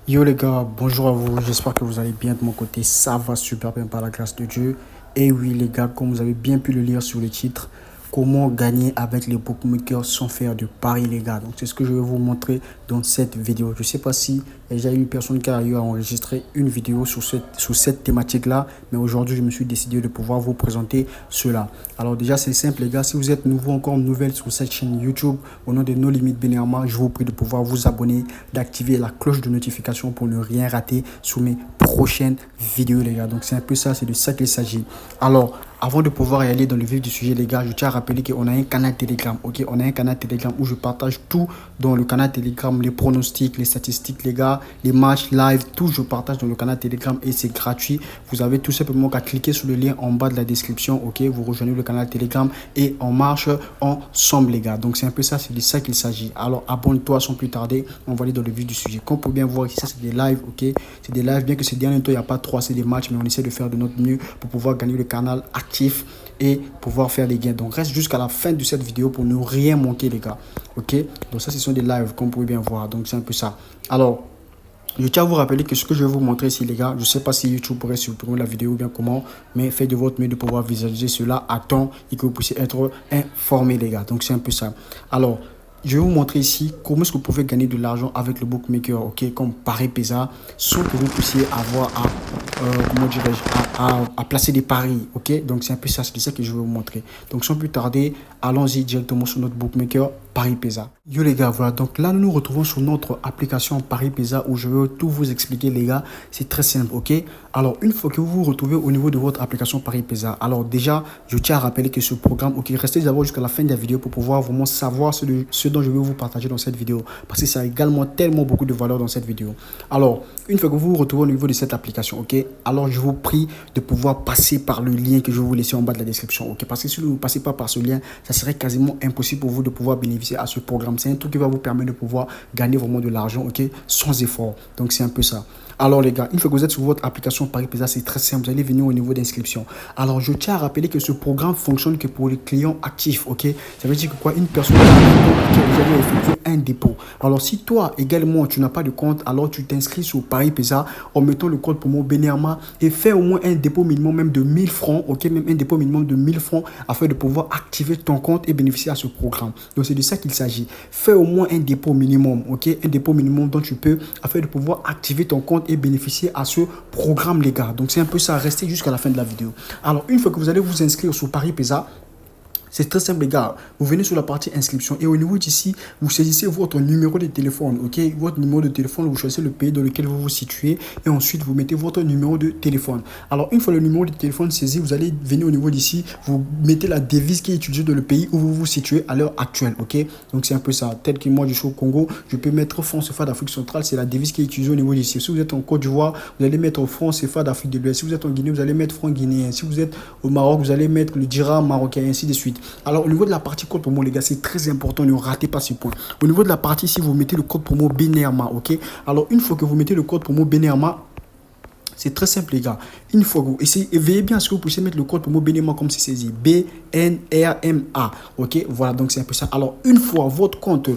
Yo les gars, bonjour à vous, j'espère que vous allez bien de mon côté, ça va super bien par la grâce de Dieu. Et oui les gars, comme vous avez bien pu le lire sur le titre, comment gagner avec les bookmakers sans faire de paris les gars. Donc c'est ce que je vais vous montrer dans cette vidéo. Je ne sais pas si il y a déjà une personne qui a eu à enregistrer une vidéo sur cette thématique là, mais aujourd'hui je me suis décidé de pouvoir vous présenter cela. Alors déjà c'est simple les gars, si vous êtes nouveau encore nouvelle sur cette chaîne YouTube au nom de No Limit Benirma, je vous prie de pouvoir vous abonner, d'activer la cloche de notification pour ne rien rater sur mes prochaines vidéos les gars. Donc c'est un peu ça, c'est de ça qu'il s'agit. Alors avant de pouvoir y aller dans le vif du sujet les gars, je tiens à rappeler qu'on a un canal Telegram, ok? On a un canal Telegram où je partage tout dans le canal Telegram, les pronostics, les statistiques les gars, les matchs live, tout je partage dans le canal Telegram et c'est gratuit. Vous avez tout simplement qu'à cliquer sur le lien en bas de la description, ok? Vous rejoignez le canal Telegram et on marche ensemble les gars. Donc c'est un peu ça, c'est de ça qu'il s'agit. Alors abonne-toi sans plus tarder, on va aller dans le vif du sujet. Comme vous pouvez bien voir ici, ça c'est des lives, ok? C'est des lives, bien que ces derniers temps il n'y a pas trois, c'est des matchs, mais on essaie de faire de notre mieux pour pouvoir gagner le canal actif et pouvoir faire des gains. Donc reste jusqu'à la fin de cette vidéo pour ne rien manquer les gars, ok? Donc ça ce sont des lives comme vous pouvez bien voir, donc c'est un peu ça. Alors je tiens à vous rappeler que ce que je vais vous montrer ici les gars, je ne sais pas si YouTube pourrait supprimer la vidéo ou bien comment, mais faites de votre mieux de pouvoir visualiser cela à temps et que vous puissiez être informés les gars. Donc c'est un peu ça. Alors je vais vous montrer ici comment est-ce que vous pouvez gagner de l'argent avec le bookmaker, ok, comme Paris Pesa, sans que vous puissiez avoir à, comment dirais-je, à placer des paris, ok. Donc c'est un peu ça, c'est ça que je vais vous montrer. Donc sans plus tarder, allons-y directement sur notre bookmaker Paris Pesa. Yo les gars, voilà, donc là nous nous retrouvons sur notre application Paris Pesa où je vais tout vous expliquer les gars, c'est très simple, ok. Alors une fois que vous vous retrouvez au niveau de votre application Paris Pesa, alors déjà je tiens à rappeler que ce programme, ok, restez d'abord jusqu'à la fin de la vidéo pour pouvoir vraiment savoir ce dont je vais vous partager dans cette vidéo, parce que ça a également tellement beaucoup de valeur dans cette vidéo. Alors une fois que vous vous retrouvez au niveau de cette application, ok, alors je vous prie de pouvoir passer par le lien que je vais vous laisser en bas de la description, ok, parce que si vous ne passez pas par ce lien, ça serait quasiment impossible pour vous de pouvoir bénéficier à ce programme. C'est un truc qui va vous permettre de pouvoir gagner vraiment de l'argent, ok, sans effort. Donc c'est un peu ça. Alors les gars, une fois que vous êtes sur votre application Paris Pesa, c'est très simple, vous allez venir au niveau d'inscription. Alors je tiens à rappeler que ce programme fonctionne que pour les clients actifs, ok. Ça veut dire que quoi, une personne qui a déjà effectué un dépôt. Alors si toi également tu n'as pas de compte, alors tu t'inscris sur Paris Pesa en mettant le code promo Benirma et fais au moins un dépôt minimum même de 1000 francs, ok, même un dépôt minimum de 1000 francs afin de pouvoir activer ton compte et bénéficier à ce programme. Donc c'est de ça qu'il s'agit. Fais au moins un dépôt minimum, ok, un dépôt minimum dont tu peux afin de pouvoir activer ton compte et bénéficier à ce programme les gars. Donc c'est un peu ça, restez jusqu'à la fin de la vidéo. Alors une fois que vous allez vous inscrire sur Paris Pesa, c'est très simple les gars, vous venez sur la partie inscription et au niveau d'ici, vous saisissez votre numéro de téléphone, ok, votre numéro de téléphone, vous choisissez le pays dans lequel vous vous situez et ensuite vous mettez votre numéro de téléphone. Alors une fois le numéro de téléphone saisi, vous allez venir au niveau d'ici, vous mettez la devise qui est utilisée dans le pays où vous vous situez à l'heure actuelle, ok. Donc c'est un peu ça, tel que moi je suis au Congo, je peux mettre franc CFA d'Afrique centrale, c'est la devise qui est utilisée au niveau d'ici. Si vous êtes en Côte d'Ivoire, vous allez mettre franc CFA d'Afrique de l'Ouest. Si vous êtes en Guinée, vous allez mettre franc guinéen. Si vous êtes au Maroc, vous allez mettre le dirham marocain et ainsi de suite. Alors au niveau de la partie code promo les gars, c'est très important, ne ratez pas ce point. Au niveau de la partie ici, vous mettez le code promo Benirma, ok. Alors une fois que vous mettez le code promo Benirma, c'est très simple les gars. Une fois que vous essayez, veillez bien à ce que vous puissiez mettre le code promo Benirma comme c'est saisi, BNRMA, ok. Voilà, donc c'est un peu ça. Alors une fois votre compte,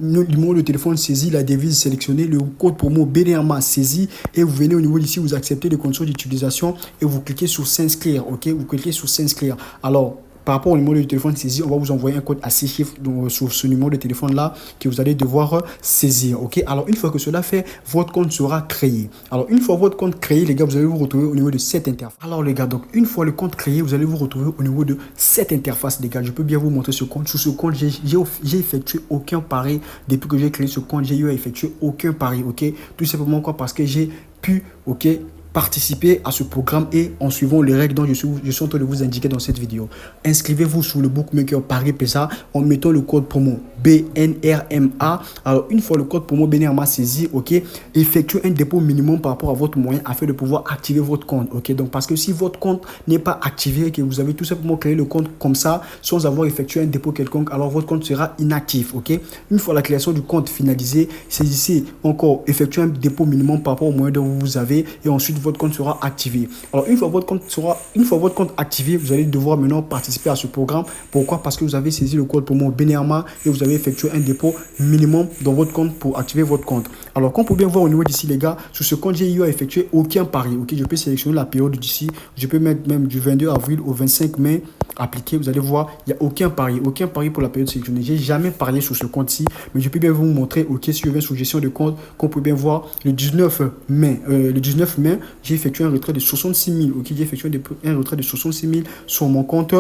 le numéro de téléphone saisi, la devise sélectionnée, le code promo Benirma saisi et vous venez au niveau d'ici, vous acceptez les conditions d'utilisation et vous cliquez sur s'inscrire, ok. Vous cliquez sur s'inscrire. Alors par rapport au numéro de téléphone saisi, on va vous envoyer un code à 6 chiffres sur ce numéro de téléphone là que vous allez devoir saisir, ok. Alors une fois que cela fait, votre compte sera créé. Alors une fois votre compte créé les gars, vous allez vous retrouver au niveau de cette interface. Alors les gars, donc une fois le compte créé, vous allez vous retrouver au niveau de cette interface les gars. Je peux bien vous montrer ce compte. Sur ce compte, j'ai effectué aucun pari depuis que j'ai créé ce compte. J'ai eu à effectuer aucun pari, ok. Tout simplement quoi, parce que j'ai pu, ok, participer à ce programme et en suivant les règles dont je suis en train de vous indiquer dans cette vidéo. Inscrivez-vous sur le bookmaker Paris Pesa en mettant le code promo BNRMA. Alors une fois le code promo BNRMA saisi, ok, effectuez un dépôt minimum par rapport à votre moyen afin de pouvoir activer votre compte, ok. Donc parce que si votre compte n'est pas activé et que vous avez tout simplement créé le compte comme ça sans avoir effectué un dépôt quelconque, alors votre compte sera inactif, ok. Une fois la création du compte finalisée, saisissez encore, effectuez un dépôt minimum par rapport au moyen dont vous avez et ensuite votre compte sera activé. Alors, une fois votre compte activé, vous allez devoir maintenant participer à ce programme. Pourquoi? Parce que vous avez saisi le code promo Benihama et vous avez effectué un dépôt minimum dans votre compte pour activer votre compte. Alors, comme vous pouvez bien voir au niveau d'ici, les gars, sur ce compte, j'ai eu à effectuer aucun pari. Ok, je peux sélectionner la période d'ici. Je peux mettre même du 22 avril au 25 mai appliqué. Vous allez voir, il n'y a aucun pari pour la période sélectionnée. J'ai jamais parié sur ce compte-ci, mais je peux bien vous montrer. Ok, si je viens sur gestion de compte, comme vous pouvez bien voir, le 19 mai, j'ai effectué un retrait de 66 000. Ok, j'ai effectué un retrait de 66 000 sur mon compte.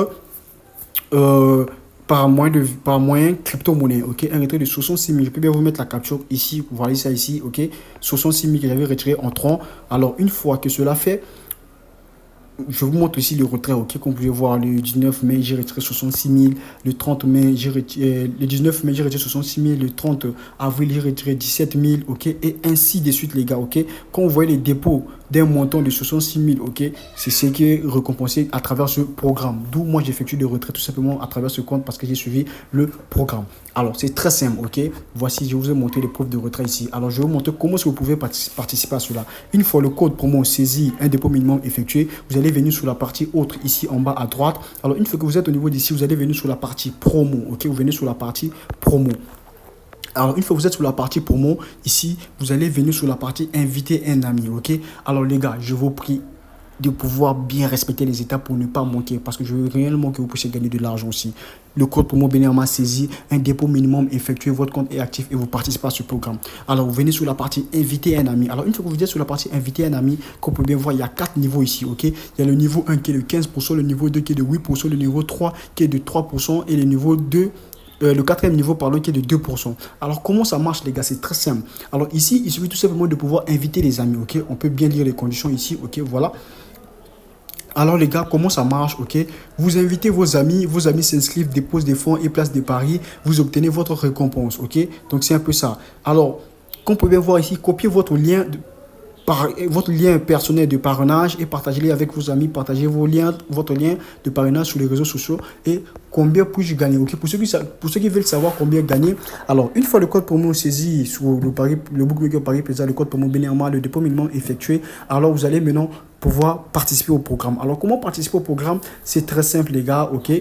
Par moyen crypto-monnaie, ok, un retrait de 66 000. Je peux bien vous mettre la capture ici, vous voyez ça ici, ok, 66 000 que j'avais retiré en tronc. Alors, une fois que cela fait, je vous montre ici le retrait, ok, comme vous pouvez voir, le 19 mai, j'ai retiré 66 000, le 30 mai, le 19 mai, j'ai retiré 66 000, le 30 avril, j'ai retiré 17 000, ok, et ainsi de suite, les gars, ok. Quand vous voyez les dépôts d'un montant de 66 000, ok, c'est ce qui est récompensé à travers ce programme. D'où moi, j'effectue des retraits tout simplement à travers ce compte parce que j'ai suivi le programme. Alors, c'est très simple, ok. Voici, je vous ai montré les preuves de retrait ici. Alors, je vais vous montrer comment est-ce que vous pouvez participer à cela. Une fois le code promo saisi, un dépôt minimum effectué, vous allez venir sur la partie autre ici en bas à droite. Alors, une fois que vous êtes au niveau d'ici, vous allez venir sur la partie promo, ok. Vous venez sur la partie promo. Alors, une fois que vous êtes sur la partie promo, ici, vous allez venir sur la partie inviter un ami, ok. Alors, les gars, je vous prie de pouvoir bien respecter les étapes pour ne pas manquer parce que je veux réellement que vous puissiez gagner de l'argent aussi. Le code promo Benihama saisi, un dépôt minimum effectué, votre compte est actif et vous participez à ce programme. Alors, vous venez sur la partie inviter un ami. Alors, une fois que vous êtes sur la partie inviter un ami, comme vous pouvez bien voir, il y a 4 niveaux ici, ok. Il y a le niveau 1 qui est de 15%, le niveau 2 qui est de 8%, le niveau 3 qui est de 3% et le niveau 2 le quatrième niveau, pardon, qui est de 2%. Alors, comment ça marche, les gars? C'est très simple. Alors, ici, il suffit tout simplement de pouvoir inviter les amis, ok? On peut bien lire les conditions ici, ok? Voilà. Alors, les gars, comment ça marche, ok? Vous invitez vos amis s'inscrivent, déposent des fonds et placent des paris. Vous obtenez votre récompense, ok? Donc, c'est un peu ça. Alors, comme vous pouvez voir ici, copiez votre lien personnel de parrainage et partagez-le avec vos amis, partagez votre lien de parrainage sur les réseaux sociaux et combien puis-je gagner, ok? Pour ceux qui veulent savoir combien gagner, alors une fois le code promo saisi sur le bookmaker Paris Plaza, le code promo Benihama, le dépôt minimum effectué, alors vous allez maintenant pouvoir participer au programme. Alors comment participer au programme? C'est très simple, les gars, ok?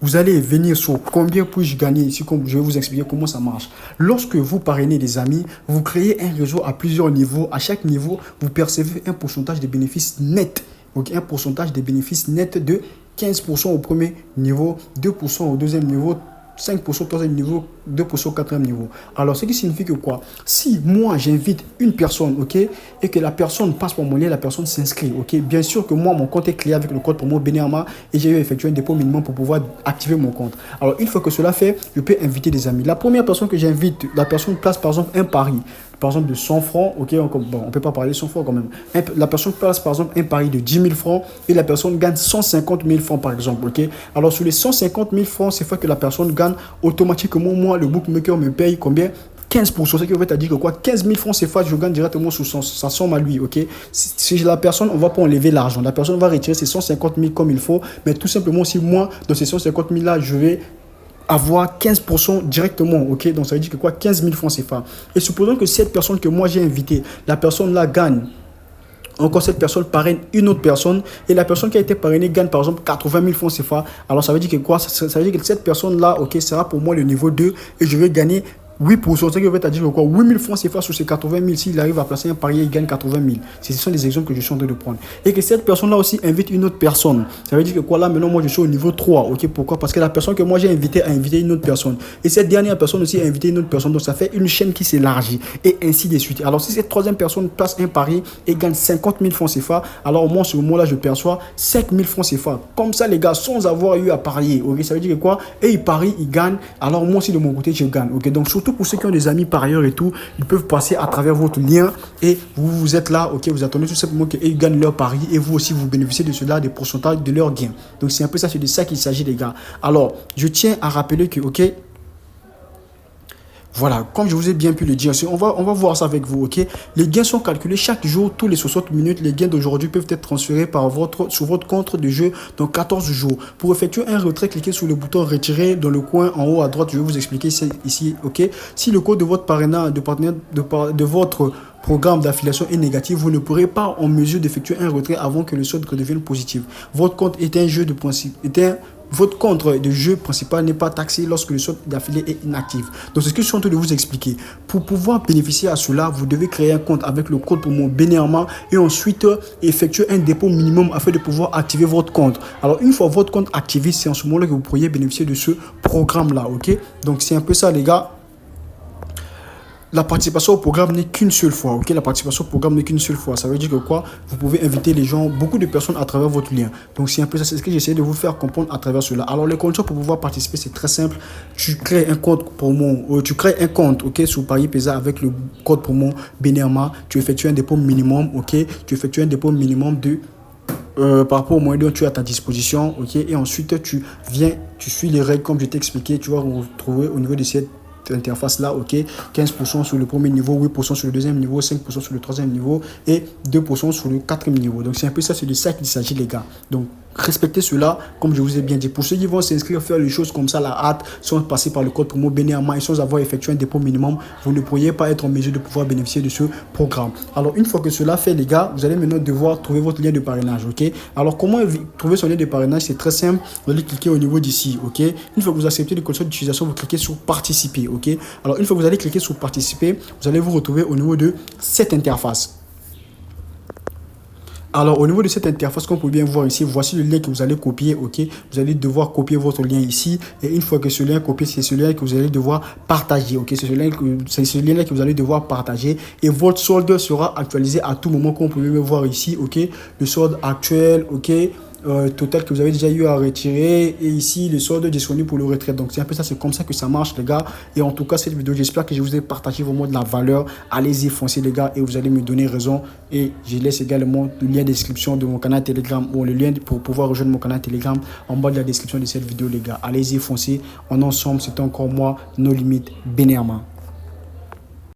Vous allez venir sur combien puis-je gagner ici, comme je vais vous expliquer comment ça marche. Lorsque vous parrainez des amis, vous créez un réseau à plusieurs niveaux. À chaque niveau, vous percevez un pourcentage des bénéfices nets. Donc, un pourcentage des bénéfices nets de 15% au premier niveau, 2% au deuxième niveau, 5% au troisième niveau, 2% au quatrième niveau. Alors, ce qui signifie que quoi? Si moi, j'invite une personne, ok, et que la personne passe par mon lien, la personne s'inscrit, ok, bien sûr que moi, mon compte est clé avec le code promo Benihama et j'ai effectué un dépôt minimum pour pouvoir activer mon compte. Alors, une fois que cela fait, je peux inviter des amis. La première personne que j'invite, la personne place par exemple un pari. Par exemple de 100 francs, ok, bon, on ne peut pas parler de 100 francs quand même. La personne place par exemple un pari de 10 000 francs et la personne gagne 150 000 francs par exemple, ok. Alors sur les 150 000 francs, c'est fois que la personne gagne automatiquement, moi, le bookmaker me paye combien? 15%, ce qui veut dire que quoi? 15 000 francs CFA, je gagne directement sur sa somme à lui, ok. Si la personne, on ne va pas enlever l'argent, la personne va retirer ses 150 000 comme il faut, mais tout simplement si moi, dans ces 150 000 là, je vais avoir 15% directement, ok. Donc ça veut dire que quoi? 15 000 francs CFA. Et supposons que cette personne que moi j'ai invitée, la personne là gagne. Encore cette personne parraine une autre personne et la personne qui a été parrainée gagne par exemple 80 000 francs CFA. Alors ça veut dire que quoi? Ça veut dire que cette personne là, ok, sera pour moi le niveau 2 et je vais gagner 8%, ce qui veut dire quoi? 8 000 francs CFA sur ces 80 000, s'il arrive à placer un pari, il gagne 80 000. Ce sont des exemples que je suis en train de prendre. Et que cette personne-là aussi invite une autre personne. Ça veut dire que quoi? Là, maintenant, moi, je suis au niveau 3. Ok, pourquoi? Parce que la personne que moi j'ai invitée a invité une autre personne. Et cette dernière personne aussi a invité une autre personne. Donc, ça fait une chaîne qui s'élargit. Et ainsi de suite. Alors, si cette troisième personne place un pari et gagne 50 000 francs CFA, alors au moins, ce moment-là, je perçois 5 000 francs CFA. Comme ça, les gars, sans avoir eu à parier. Ok, ça veut dire que quoi? Et ils parient, ils gagnent. Alors, moi aussi, de mon côté, je gagne. Ok, donc, surtout pour ceux qui ont des amis par ailleurs et tout, ils peuvent passer à travers votre lien et vous êtes là, ok, vous attendez tout simplement qu'ils gagnent leur pari et vous aussi vous bénéficiez de cela, des pourcentages de leurs gains. Donc c'est un peu ça, c'est de ça qu'il s'agit, les gars. Alors, je tiens à rappeler que, ok, voilà, comme je vous ai bien pu le dire, on va voir ça avec vous, ok. Les gains sont calculés chaque jour, tous les 60 minutes. Les gains d'aujourd'hui peuvent être transférés sur votre compte de jeu dans 14 jours. Pour effectuer un retrait, cliquez sur le bouton retirer dans le coin en haut à droite. Je vais vous expliquer ici, ok. Si le code de votre parrainage, de votre programme d'affiliation est négatif, vous ne pourrez pas en mesure d'effectuer un retrait avant que le solde redevienne positif. Votre compte est un jeu de principe, votre compte de jeu principal n'est pas taxé lorsque le solde d'affilié est inactif. Donc c'est ce que je suis en train de vous expliquer. Pour pouvoir bénéficier à cela, vous devez créer un compte avec le code promo Beneama et ensuite effectuer un dépôt minimum afin de pouvoir activer votre compte. Alors une fois votre compte activé, c'est en ce moment-là que vous pourriez bénéficier de ce programme-là, ok? Donc c'est un peu ça les gars. La participation au programme n'est qu'une seule fois, ok? La participation au programme n'est qu'une seule fois. Ça veut dire que quoi? Vous pouvez inviter les gens, beaucoup de personnes à travers votre lien. Donc c'est un peu ça, c'est ce que j'essaie de vous faire comprendre à travers cela. Alors les conditions pour pouvoir participer, c'est très simple. Tu crées un compte promo, tu crées un compte, ok, sur Paripeesa avec le code promo Beneama. Tu effectues un dépôt minimum, ok? Tu effectues un dépôt minimum de par rapport aux moyens dont tu as à ta disposition, ok? Et ensuite tu viens, tu suis les règles comme je t'ai expliqué. Tu vas retrouver au niveau de cette interface là, ok, 15% sur le premier niveau, 8% sur le deuxième niveau, 5% sur le troisième niveau et 2% sur le quatrième niveau. Donc c'est un peu ça, c'est de ça qu'il s'agit les gars. Donc respectez cela comme je vous ai bien dit. Pour ceux qui vont s'inscrire, faire les choses comme ça, la hâte, sans passer par le code promo Beneama et sans avoir effectué un dépôt minimum, vous ne pourriez pas être en mesure de pouvoir bénéficier de ce programme. Alors une fois que cela fait les gars, vous allez maintenant devoir trouver votre lien de parrainage, ok. Alors comment trouver son lien de parrainage? C'est très simple, vous allez cliquer au niveau d'ici, ok. Une fois que vous acceptez les conditions d'utilisation, vous cliquez sur participer, ok. Alors une fois que vous allez cliquer sur participer, vous allez vous retrouver au niveau de cette interface. Alors, au niveau de cette interface, comme vous pouvez bien voir ici, voici le lien que vous allez copier, ok. Vous allez devoir copier votre lien ici. Et une fois que ce lien est copié, c'est ce lien que vous allez devoir partager, ok. C'est ce lien-là que vous allez devoir partager. Et votre solde sera actualisé à tout moment, comme vous pouvez le voir ici, ok. Le solde actuel, ok. Total que vous avez déjà eu à retirer et ici le solde disponible pour le retrait. Donc c'est un peu ça, c'est comme ça que ça marche les gars. Et en tout cas cette vidéo, j'espère que je vous ai partagé vraiment de la valeur. Allez-y, foncez les gars et vous allez me donner raison. Et je laisse également le lien de description de mon canal Telegram ou le lien pour pouvoir rejoindre mon canal Telegram en bas de la description de cette vidéo les gars. Allez-y, foncez. En ensemble, c'était encore moi, No Limit Beneama.